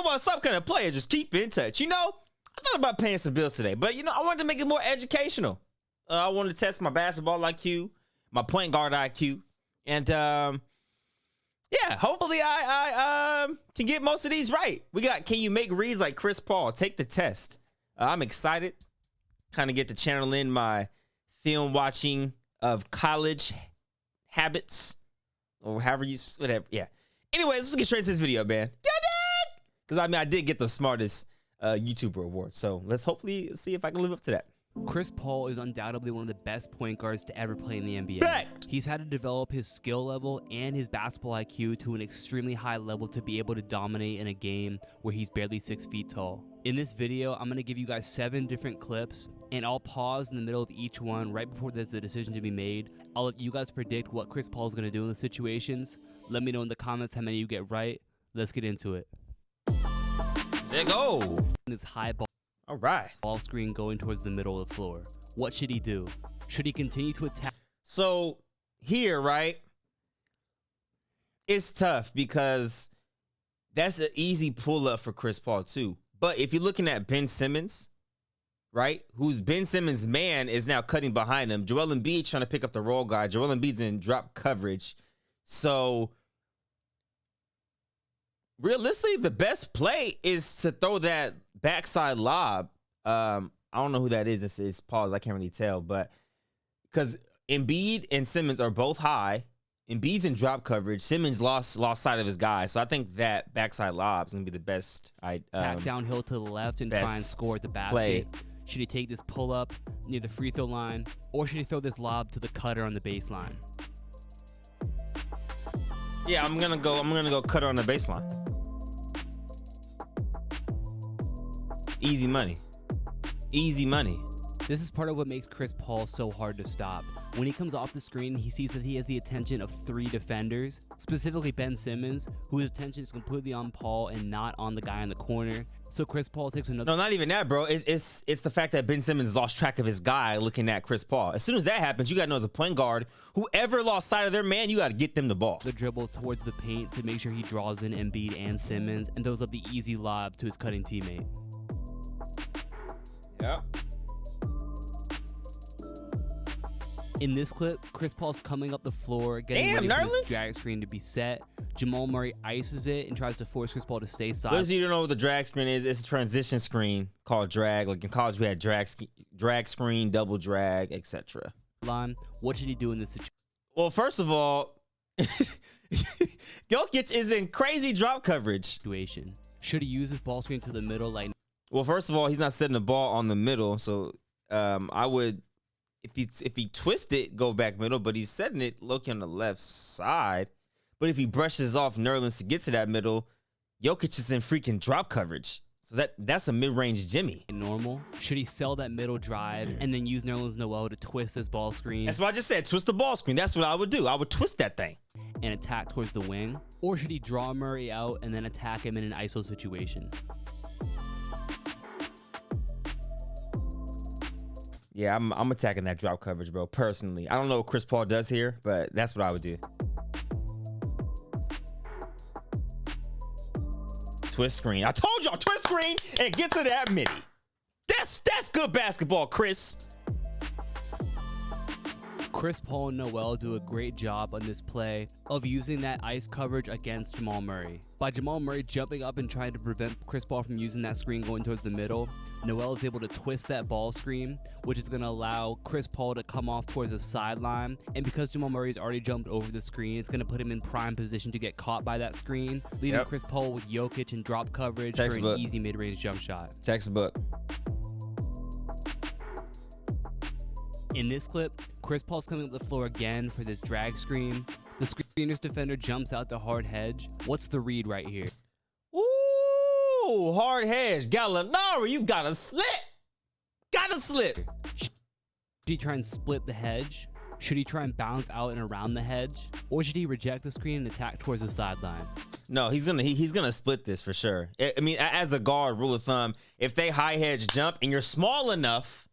really want some kind of player, just keep in touch. You know, I thought about paying some bills today, but you know, I wanted to make it more educational. I wanted to test my basketball IQ, my point guard IQ, and yeah, hopefully I can get most of these right. We got, can you make reads like Chris Paul? Take the test. I'm excited. Kind of get to channel in my film watching of college habits, or however you, whatever. Yeah. Anyways, let's get straight into this video, man. Because I mean, I did get the smartest YouTuber award, so let's hopefully see if I can live up to that. Chris Paul is undoubtedly one of the best point guards to ever play in the NBA. Fact. He's had to develop his skill level and his basketball IQ to an extremely high level to be able to dominate in a game where he's barely 6 feet tall. In this video, I'm going to give you guys 7 different clips, and I'll pause in the middle of each one right before there's a decision to be made. I'll let you guys predict what Chris Paul is going to do in the situations. Let me know in the comments how many you get right. Let's get into it. There go. This high ball. All right. Ball screen going towards the middle of the floor. What should he do? Should he continue to attack? So here, right, it's tough because that's an easy pull up for Chris Paul too. But if you're looking at Ben Simmons, right, who's Ben Simmons' man is now cutting behind him. Joel Embiid trying to pick up the roll guy. Joel Embiid's in drop coverage. So realistically, the best play is to throw that backside lob. I don't know who that is. It's pause. I can't really tell, but because Embiid and Simmons are both high. Embiid's in drop coverage. Simmons lost sight of his guy, so I think that backside lob is gonna be the best. Back downhill to the left and try and score at the basket. Play. Should he take this pull up near the free throw line, or should he throw this lob to the cutter on the baseline? Yeah, I'm gonna go cutter on the baseline. Easy money. Easy money. This is part of what makes Chris Paul so hard to stop. When he comes off the screen, he sees that he has the attention of 3 defenders, specifically Ben Simmons, whose attention is completely on Paul and not on the guy in the corner. So Chris Paul takes another. No, not even that, bro. It's the fact that Ben Simmons lost track of his guy looking at Chris Paul. As soon as that happens, you got to know as a point guard, whoever lost sight of their man, you got to get them the ball. The dribble towards the paint to make sure he draws in Embiid and Simmons and throws up the easy lob to his cutting teammate. Yeah. In this clip, Chris Paul's coming up the floor, getting ready for his drag screen to be set. Jamal Murray ices it and tries to force Chris Paul to stay side. Those of you who don't know what the drag screen is, it's a transition screen called drag. Like in college, we had drag screen, double drag, etc. What should he do in this situation? Well, first of all, Jokic is in crazy drop coverage. Should he use his ball screen to the middle? Well, first of all, he's not setting the ball on the middle, so I would, if he twists it, go back middle, but he's setting it looking on the left side. But if he brushes off Nerlens to get to that middle, Jokic is in freaking drop coverage. So that's a mid-range Jimmy. Normal. Should he sell that middle drive and then use Nerlens Noel to twist his ball screen? That's what I just said. Twist the ball screen. That's what I would do. I would twist that thing. And attack towards the wing? Or should he draw Murray out and then attack him in an ISO situation? Yeah, I'm attacking that drop coverage, bro, personally. I don't know what Chris Paul does here, but that's what I would do. Twist screen. I told y'all, twist screen and get to that midi. That's good basketball, Chris. Chris Paul and Noel do a great job on this play of using that ice coverage against Jamal Murray. By Jamal Murray jumping up and trying to prevent Chris Paul from using that screen going towards the middle, Noel is able to twist that ball screen, which is going to allow Chris Paul to come off towards the sideline. And because Jamal Murray's already jumped over the screen, it's going to put him in prime position to get caught by that screen, leaving Chris Paul with Jokic and drop coverage for an easy mid-range jump shot. Textbook. In this clip, Chris Paul's coming up the floor again for this drag screen. The screener's defender jumps out to hard hedge. What's the read right here? Ooh, hard hedge. Gallinari, you gotta slip. Gotta slip. Should he try and split the hedge? Should he try and bounce out and around the hedge? Or should he reject the screen and attack towards the sideline? No, he's gonna split this for sure. I mean, as a guard, rule of thumb, if they high hedge jump and you're small enough,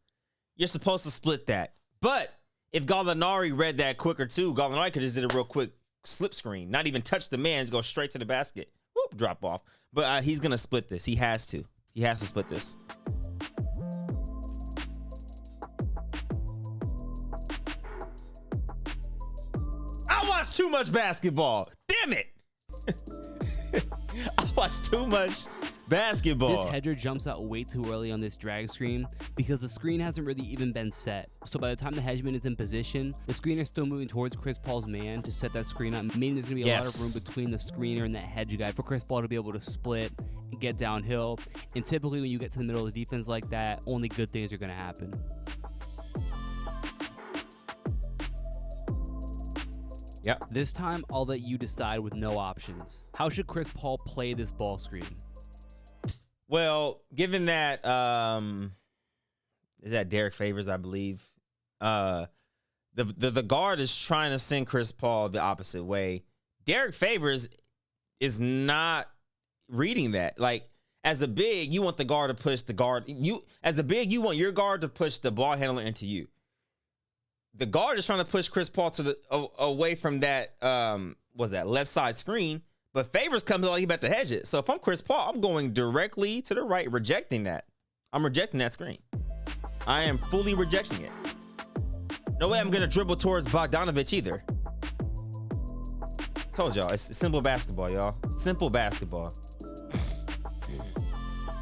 you're supposed to split that. But if Gallinari read that quicker too, Gallinari could just did a real quick slip screen, not even touch the man, just go straight to the basket. Woo. whoop, drop off. But he's gonna split this. He has to. He has to split this. I watch too much basketball. Damn it. I watch too much basketball. This hedger jumps out way too early on this drag screen because the screen hasn't really even been set. So by the time the hedgeman is in position, the screener is still moving towards Chris Paul's man to set that screen up, meaning there's going to be a lot of room between the screener and that hedge guy for Chris Paul to be able to split and get downhill. And typically when you get to the middle of the defense like that, only good things are going to happen. Yep. This time, I'll let you decide with no options. How should Chris Paul play this ball screen? Well, given that is that Derek Favors, I believe. The guard is trying to send Chris Paul the opposite way. Derek Favors is not reading that. Like, as a big, you want the guard to push the guard. As a big, you want your guard to push the ball handler into you. The guard is trying to push Chris Paul to away from that left side screen, but Favors comes like he about to hedge it. So if I'm Chris Paul, I'm going directly to the right, rejecting that. I'm rejecting that screen. I am fully rejecting it. No way I'm gonna dribble towards Bogdanovich either. Told y'all, it's simple basketball, y'all. Simple basketball.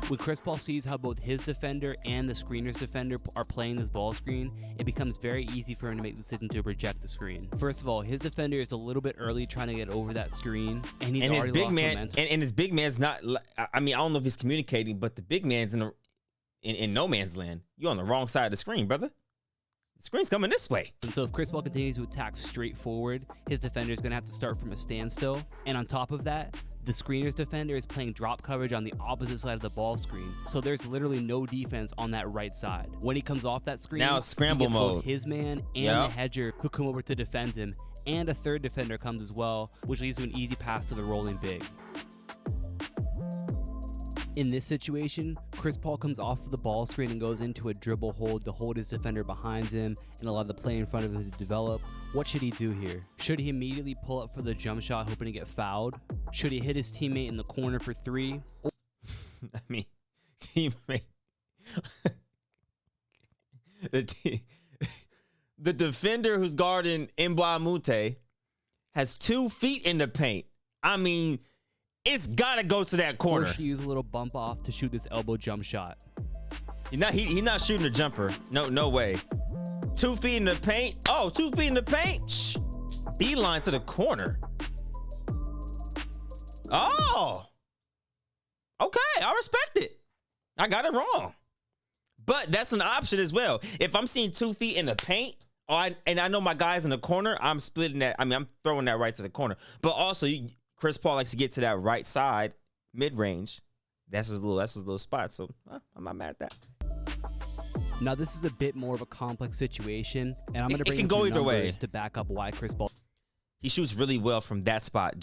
When Chris Paul sees how both his defender and the screener's defender are playing this ball screen, it becomes very easy for him to make the decision to reject the screen. First of all, his defender is a little bit early trying to get over that screen, and he's already lost momentum. And his big man's not. I mean, I don't know if he's communicating, but the big man's in no man's land. You're on the wrong side of the screen, brother. The screen's coming this way. And so if Chris Paul continues to attack straight forward, his defender is going to have to start from a standstill. And on top of that, the screener's defender is playing drop coverage on the opposite side of the ball screen. So there's literally no defense on that right side. When he comes off that screen, now it's scramble mode. His man and the hedger who come over to defend him, and a third defender comes as well, which leads to an easy pass to the rolling big. In this situation, Chris Paul comes off of the ball screen and goes into a dribble hold to hold his defender behind him and allow the play in front of him to develop. What should he do here? Should he immediately pull up for the jump shot hoping to get fouled? Should he hit his teammate in the corner for three? I mean, teammate. The defender who's guarding Mbamute has 2 feet in the paint. I mean, it's gotta go to that corner. Or should he use a little bump off to shoot this elbow jump shot? He's not shooting a jumper. No way. 2 feet in the paint. Oh, 2 feet in the paint. Shh. Beeline to the corner. Oh. Okay, I respect it. I got it wrong. But that's an option as well. If I'm seeing 2 feet in the paint, and I know my guy's in the corner, I'm splitting that. I mean, I'm throwing that right to the corner. But also, Chris Paul likes to get to that right side, mid-range. That's his little spot. So I'm not mad at that. Now this is a bit more of a complex situation, and I'm going to bring in some numbers to back up why Chris Paul. He shoots really well from that spot,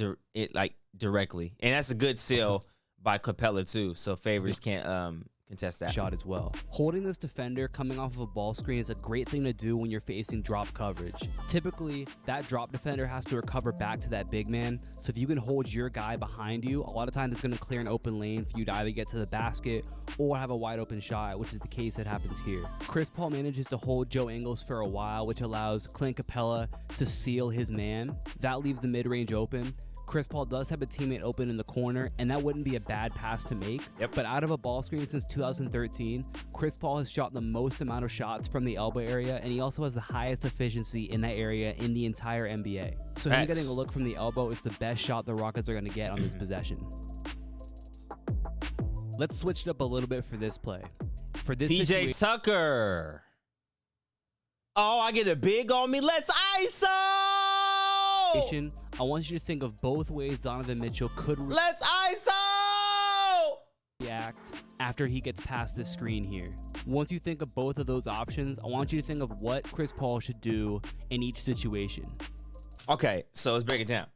directly, and that's a good seal by Capella too. So Favors can't contest that shot as well. Holding this defender coming off of a ball screen is a great thing to do when you're facing drop coverage. Typically, that drop defender has to recover back to that big man. So if you can hold your guy behind you, a lot of times it's going to clear an open lane for you to either get to the basket or have a wide open shot, which is the case that happens here. Chris Paul manages to hold Joe Ingles for a while, which allows Clint Capella to seal his man. That leaves the mid-range open. Chris Paul does have a teammate open in the corner, and that wouldn't be a bad pass to make. Yep. But out of a ball screen since 2013, Chris Paul has shot the most amount of shots from the elbow area, and he also has the highest efficiency in that area in the entire NBA. So him getting a look from the elbow is the best shot the Rockets are going to get on this possession. Let's switch it up a little bit for this play. For this PJ Tucker. Oh, I get a big on me. Let's ISO! I want you to think of both ways Donovan Mitchell could Let's ISO! react after he gets past this screen here. Once you think of both of those options, I want you to think of what Chris Paul should do in each situation. Okay, so let's break it down.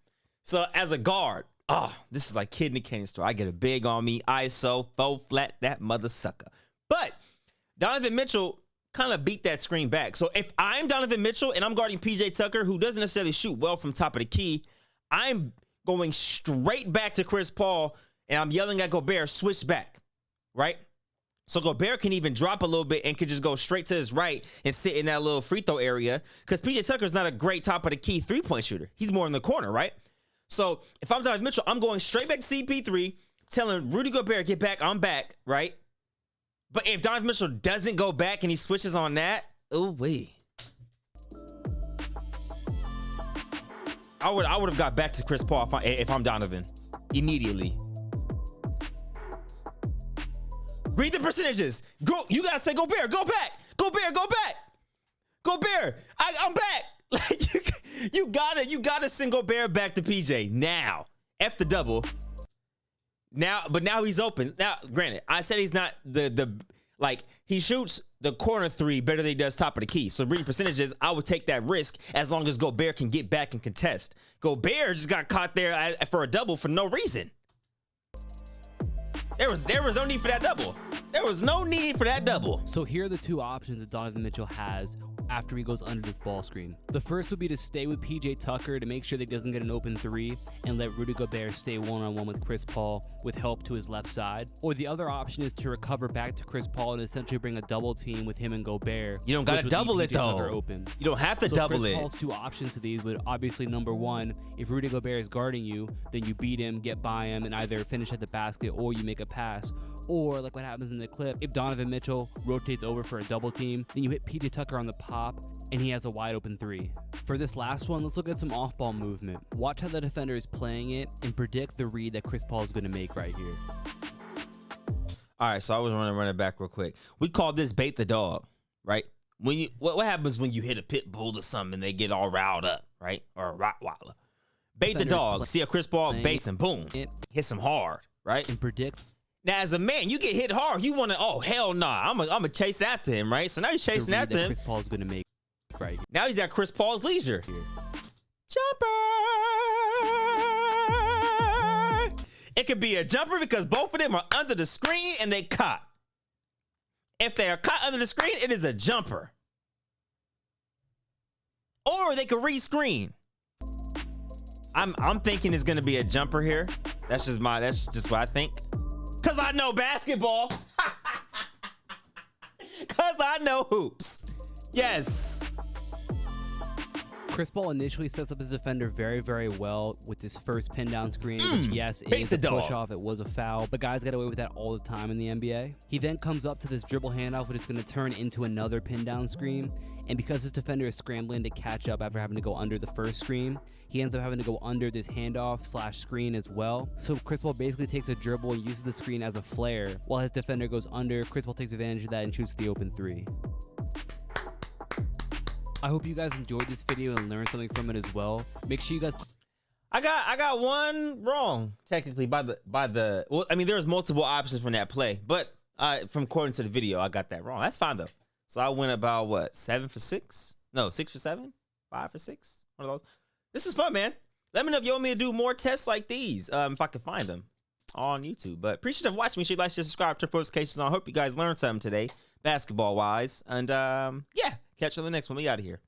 So as a guard, this is like kid in the candy store. I get a big on me, ISO, faux flat, that mother sucker. But Donovan Mitchell kind of beat that screen back. So if I'm Donovan Mitchell and I'm guarding PJ Tucker, who doesn't necessarily shoot well from top of the key, I'm going straight back to Chris Paul, and I'm yelling at Gobert, switch back, right? So Gobert can even drop a little bit and could just go straight to his right and sit in that little free throw area, because PJ Tucker's not a great top of the key three-point shooter. He's more in the corner, right? So if I'm Donovan Mitchell, I'm going straight back to CP3, telling Rudy Gobert, get back, I'm back, right? But if Donovan Mitchell doesn't go back and he switches on that, oh wait. I would have got back to Chris Paul if I'm Donovan immediately. Read the percentages. Go. You gotta say Gobert. Go back. Gobert. Go back. Gobert. I'm back. Like you gotta send Gobert back to PJ now. F the double. Now, but now he's open. Now, granted, I said he's not like he shoots the corner three better than he does top of the key. So reading percentages, I would take that risk as long as Gobert can get back and contest. Gobert just got caught there for a double for no reason. There was no need for that double. There was no need for that double. So here are the two options that Donovan Mitchell has after he goes under this ball screen. The first would be to stay with PJ Tucker to make sure that he doesn't get an open three and let Rudy Gobert stay one-on-one with Chris Paul with help to his left side. Or the other option is to recover back to Chris Paul and essentially bring a double team with him and Gobert. You don't got to double it though. Open. You don't have to double Chris it. Paul's two options to these would obviously, number one, if Rudy Gobert is guarding you, then you beat him, get by him, and either finish at the basket or you make a pass. Or like what happens in the clip, if Donovan Mitchell rotates over for a double team, then you hit PJ Tucker on the pop and he has a wide open three. For this last one, let's look at some off-ball movement. Watch how the defender is playing it and predict the read that Chris Paul is going to make right here. All right, so I was running to run it back real quick. We call this bait the dog, right? When you what happens when you hit a pit bull or something and they get all riled up, right? Or a Rottweiler. Bait the dog. See a Chris Paul baits and boom, hits him hard, right? And predict. Now, as a man, you get hit hard. You want to, oh, hell nah. I'm a chase after him, right? So now he's chasing after him. Chris Paul's going to make right here. Now he's at Chris Paul's leisure. Here. Jumper! It could be a jumper because both of them are under the screen and they caught. If they are caught under the screen, it is a jumper. Or they could re-screen. I'm thinking it's going to be a jumper here. That's just what I think. Because I know basketball. Because I know hoops. Yes. Chris Paul initially sets up his defender very, very well with his first pin down screen, which yes, is a push off. It was a foul, but guys get away with that all the time in the NBA. He then comes up to this dribble handoff, which is going to turn into another pin down screen. And because his defender is scrambling to catch up after having to go under the first screen, he ends up having to go under this handoff / screen as well. So Chris Paul basically takes a dribble and uses the screen as a flare. While his defender goes under, Chris Paul takes advantage of that and shoots the open three. I hope you guys enjoyed this video and learned something from it as well. Make sure you guys... I got one wrong, technically, by the well, I mean, there's multiple options from that play, but from according to the video, I got that wrong. That's fine though. So I went about what, 7 for 6? No, 6 for 7? 5 for 6? One of those. This is fun, man. Let me know if you want me to do more tests like these, if I can find them on YouTube. But appreciate you watching. Make sure you like, share, subscribe, turn notifications on. I hope you guys learned something today, basketball wise. And yeah, catch you on the next one. We out of here.